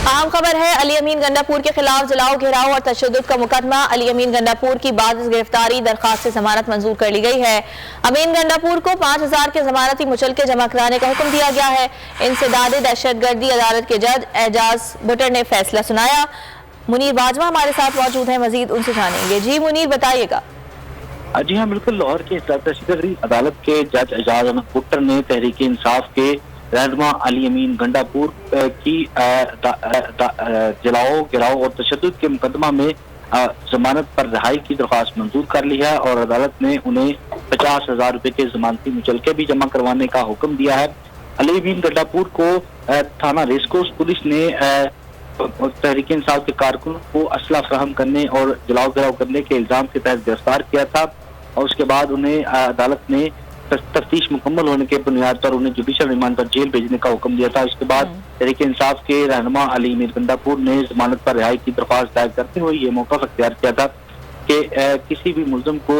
اہم خبر ہے علی امین گنڈاپور کے خلاف جلاؤ گھیراؤ اور تشدد کا مقدمہ۔ علی امین گنڈاپور کی بعد گرفتاری درخواست سے ضمانت منظور کر لی گئی ہے۔ امین گنڈاپور کو 5000 کے ضمانتی مچلکے جمع کرانے کا حکم دیا گیا ہے۔ انسداد دہشت گردی عدالت کے جج اعجاز بٹر نے فیصلہ سنایا۔ منیر باجوہ ہمارے ساتھ موجود ہیں، مزید ان سے جانیں گے۔ جی منیر، بتائیے گا۔ جی ہاں بالکل، لاہور کے دہشت گردی عدالت کے جج اعجاز بٹر نے تحریک انصاف کے رہنما علی امین گنڈاپور کی جلاؤ گراؤ اور تشدد کے مقدمہ میں ضمانت پر رہائی کی درخواست منظور کر لی ہے اور عدالت نے انہیں 50,000 روپے کے ضمانتی مچلکے بھی جمع کروانے کا حکم دیا ہے۔ علی امین گنڈاپور کو تھانہ ریسکوس پولیس نے تحریک انصاف کے کارکنوں کو اسلحہ فراہم کرنے اور جلاؤ گراؤ کرنے کے الزام کے تحت گرفتار کیا تھا اور اس کے بعد انہیں عدالت نے تفتیش مکمل ہونے کے بنیاد پر انہیں جوڈیشل ریمانڈ پر جیل بھیجنے کا حکم دیا تھا۔ اس کے بعد تحریک انصاف کے رہنما علی امین گنڈاپور نے ضمانت پر رہائی کی درخواست دائر کرتے ہوئے یہ موقف اختیار کیا تھا کہ کسی بھی ملزم کو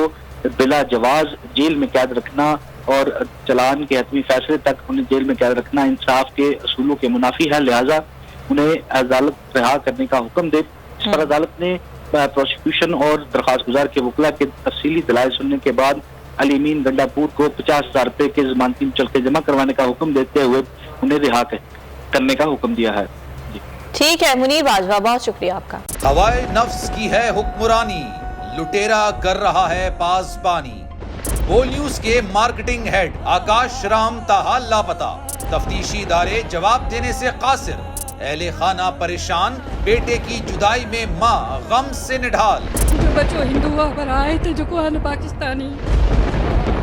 بلا جواز جیل میں قید رکھنا اور چلان کے حتمی فیصلے تک انہیں جیل میں قید رکھنا انصاف کے اصولوں کے منافی ہے، لہذا انہیں عدالت رہا کرنے کا حکم دے۔ اس پر عدالت نے پروسیکیوشن اور درخواست گزار کے وکلاء کے تفصیلی دلائل سننے کے بعد علی امین گنڈاپور کو 50,000 روپے کے ضمانتی مچلکے جمع کروانے کا حکم دیتے ہوئے انہیں رہا کرنے کا حکم دیا ہے۔ ٹھیک ہے منیر باجوہ، بہت شکریہ آپ کا۔ ہوائے نفس کی ہے حکمرانی، لٹیرا کر رہا ہے پاسبانی۔ بول نیوز کے مارکیٹنگ ہیڈ آکاش رام تاحال لاپتہ، تفتیشی ادارے جواب دینے سے قاصر، اہل خانہ پریشان، بیٹے کی جدائی میں ماں غم سے نڈھال۔ جو بچو ہندو ہوا پر آئے تھے جو کو پاکستانی،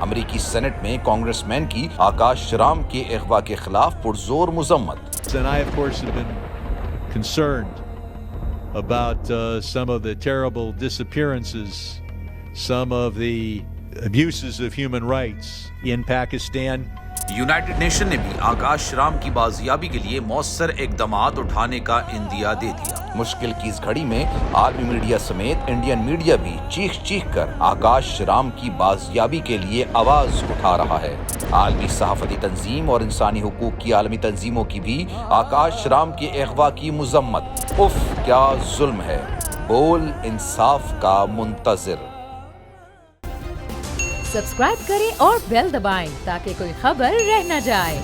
امریکی سینٹ میں کانگریس مین کی آکاش رام کے اغوا کے خلاف پرزور مذمت۔ And I, of course, have been concerned about some of the terrible disappearances, some of the abuses of human rights in Pakistan. United nation نے بھی آکاش رام کی بازیابی کے لیے مؤثر اقدامات اٹھانے کا عندیہ دے دیا۔ مشکل کی اس گھڑی میں عالمی میڈیا سمیت انڈین میڈیا بھی چیخ چیخ کر آکاش رام کی بازیابی کے لیے آواز اٹھا رہا ہے۔ عالمی صحافتی تنظیم اور انسانی حقوق کی عالمی تنظیموں کی بھی آکاش رام کے اغوا کی مذمت۔ اف کیا ظلم ہے، بول انصاف کا منتظر۔ سبسکرائب کریں اور بیل دبائیں تاکہ کوئی خبر رہ نہ جائے۔